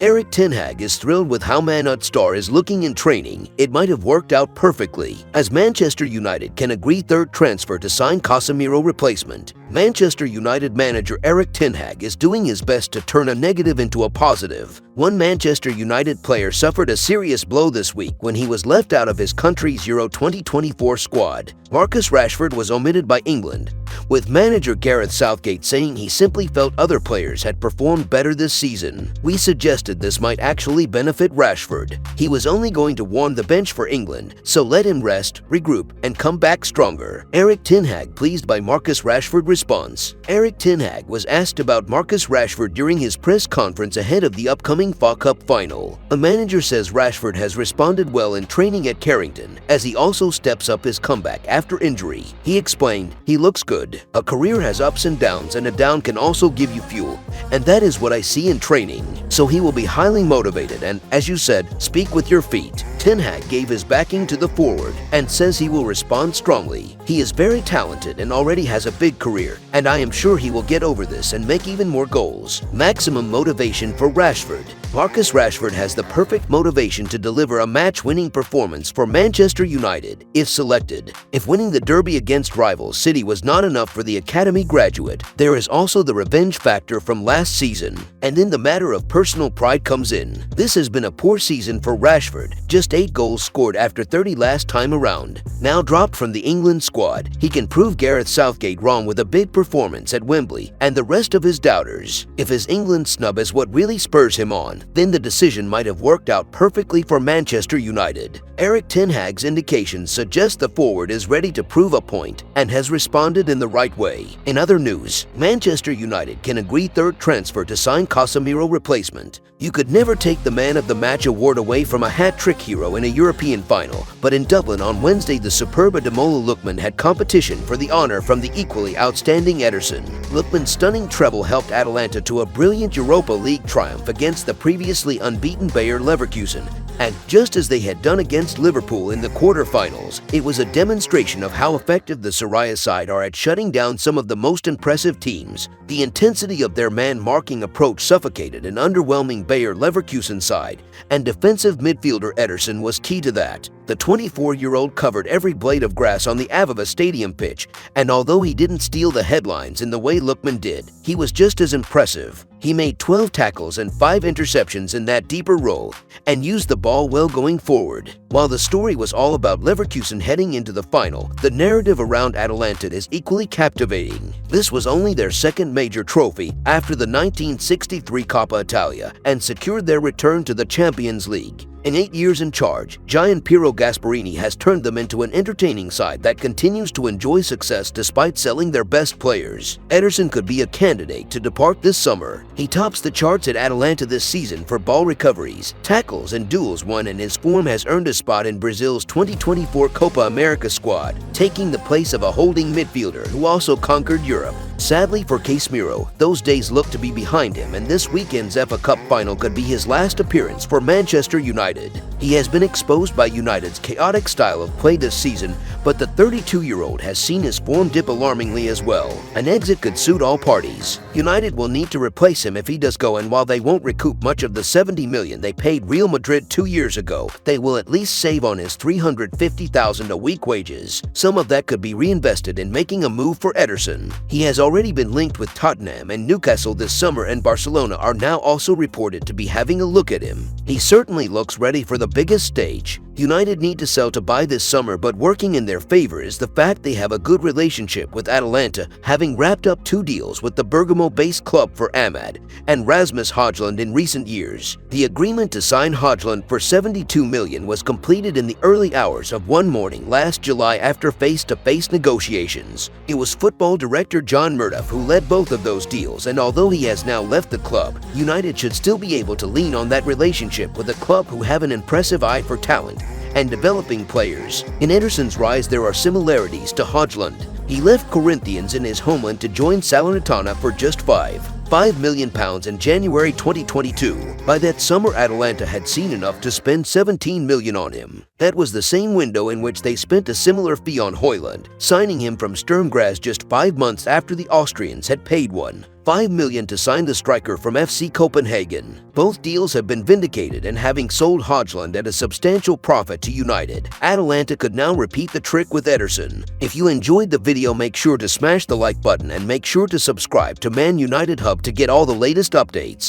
Erik Ten Hag is thrilled with how Man Utd star is looking in training. It might have worked out perfectly, as Manchester United can agree third transfer to sign Caasemiro replacement. Manchester United manager Erik Ten Hag is doing his best to turn a negative into a positive. One Manchester United player suffered a serious blow this week when he was left out of his country's Euro 2024 squad. Marcus Rashford was omitted by England, with manager Gareth Southgate saying he simply felt other players had performed better this season. "We suggested this might actually benefit Rashford. He was only going to warm the bench for England, so let him rest, regroup, and come back stronger." Erik Ten Hag pleased by Marcus Rashford response. Erik Ten Hag was asked about Marcus Rashford during his press conference ahead of the upcoming FA Cup final. The manager says Rashford has responded well in training at Carrington, as he also steps up his comeback after injury. He explained, "He looks good. A career has ups and downs, and a down can also give you fuel, and that is what I see in training. So he will be highly motivated and, as you said, speak with your feet." Ten Hag gave his backing to the forward and says he will respond strongly. "He is very talented and already has a big career, and I am sure he will get over this and make even more goals." Maximum motivation for Rashford. Marcus Rashford has the perfect motivation to deliver a match-winning performance for Manchester United, if selected. If winning the derby against rivals City was not enough for the academy graduate, there is also the revenge factor from last season. And then the matter of personal pride comes in. This has been a poor season for Rashford, just 8 goals scored after 30 last time around. Now dropped from the England squad, he can prove Gareth Southgate wrong with a big performance at Wembley and the rest of his doubters. If his England snub is what really spurs him on, then the decision might have worked out perfectly for Manchester United. Erik Ten Hag's indications suggest the forward is ready to prove a point and has responded in the right way. In other news, Manchester United can agree third transfer to sign Caasemiro replacement. You could never take the Man of the Match award away from a hat-trick hero in a European final, but in Dublin on Wednesday the superb Ademola Lookman had competition for the honor from the equally outstanding Ederson. Lookman's stunning treble helped Atalanta to a brilliant Europa League triumph against the previously unbeaten Bayer Leverkusen. And just as they had done against Liverpool in the quarter-finals, it was a demonstration of how effective the Soraya side are at shutting down some of the most impressive teams. The intensity of their man-marking approach suffocated an underwhelming Bayer Leverkusen side, and defensive midfielder Ederson was key to that. The 24-year-old covered every blade of grass on the Aveva Stadium pitch, and although he didn't steal the headlines in the way Lookman did, he was just as impressive. He made 12 tackles and 5 interceptions in that deeper role, and used the ball well going forward. While the story was all about Leverkusen heading into the final, the narrative around Atalanta is equally captivating. This was only their second major trophy after the 1963 Coppa Italia and secured their return to the Champions League. In 8 years in charge, giant Piero Gasperini has turned them into an entertaining side that continues to enjoy success despite selling their best players. Ederson could be a candidate to depart this summer. He tops the charts at Atalanta this season for ball recoveries, tackles, and duels won, and his form has earned a spot in Brazil's 2024 Copa America squad, taking the place of a holding midfielder who also conquered Europe. Sadly for Caasemiro, those days look to be behind him, and this weekend's FA Cup final could be his last appearance for Manchester United. He has been exposed by United's chaotic style of play this season, but the 32-year-old has seen his form dip alarmingly as well. An exit could suit all parties. United will need to replace him if he does go, and while they won't recoup much of the $70 million they paid Real Madrid 2 years ago, they will at least save on his $350,000 a week wages. Some of that could be reinvested in making a move for Ederson. He has already been linked with Tottenham and Newcastle this summer, and Barcelona are now also reported to be having a look at him. He certainly looks ready for the biggest stage. United need to sell to buy this summer, but working in their favor is the fact they have a good relationship with Atalanta, having wrapped up 2 deals with the Bergamo-based club for Ahmad and Rasmus Højlund in recent years. The agreement to sign Højlund for $72 million was completed in the early hours of one morning last July after face-to-face negotiations. It was football director John Murdoch who led both of those deals, and although he has now left the club, United should still be able to lean on that relationship with a club who have an impressive eye for talent and developing players. In Ederson's rise, there are similarities to Højlund. He left Corinthians in his homeland to join Salernitana for just £5 million in January 2022. By that summer, Atalanta had seen enough to spend $17 million on him. That was the same window in which they spent a similar fee on Højlund, signing him from Sturm Graz just 5 months after the Austrians had paid one. $5 million to sign the striker from FC Copenhagen. Both deals have been vindicated, and having sold Hodgland at a substantial profit to United, Atalanta could now repeat the trick with Ederson. If you enjoyed the video, make sure to smash the like button and make sure to subscribe to Man United Hub to get all the latest updates.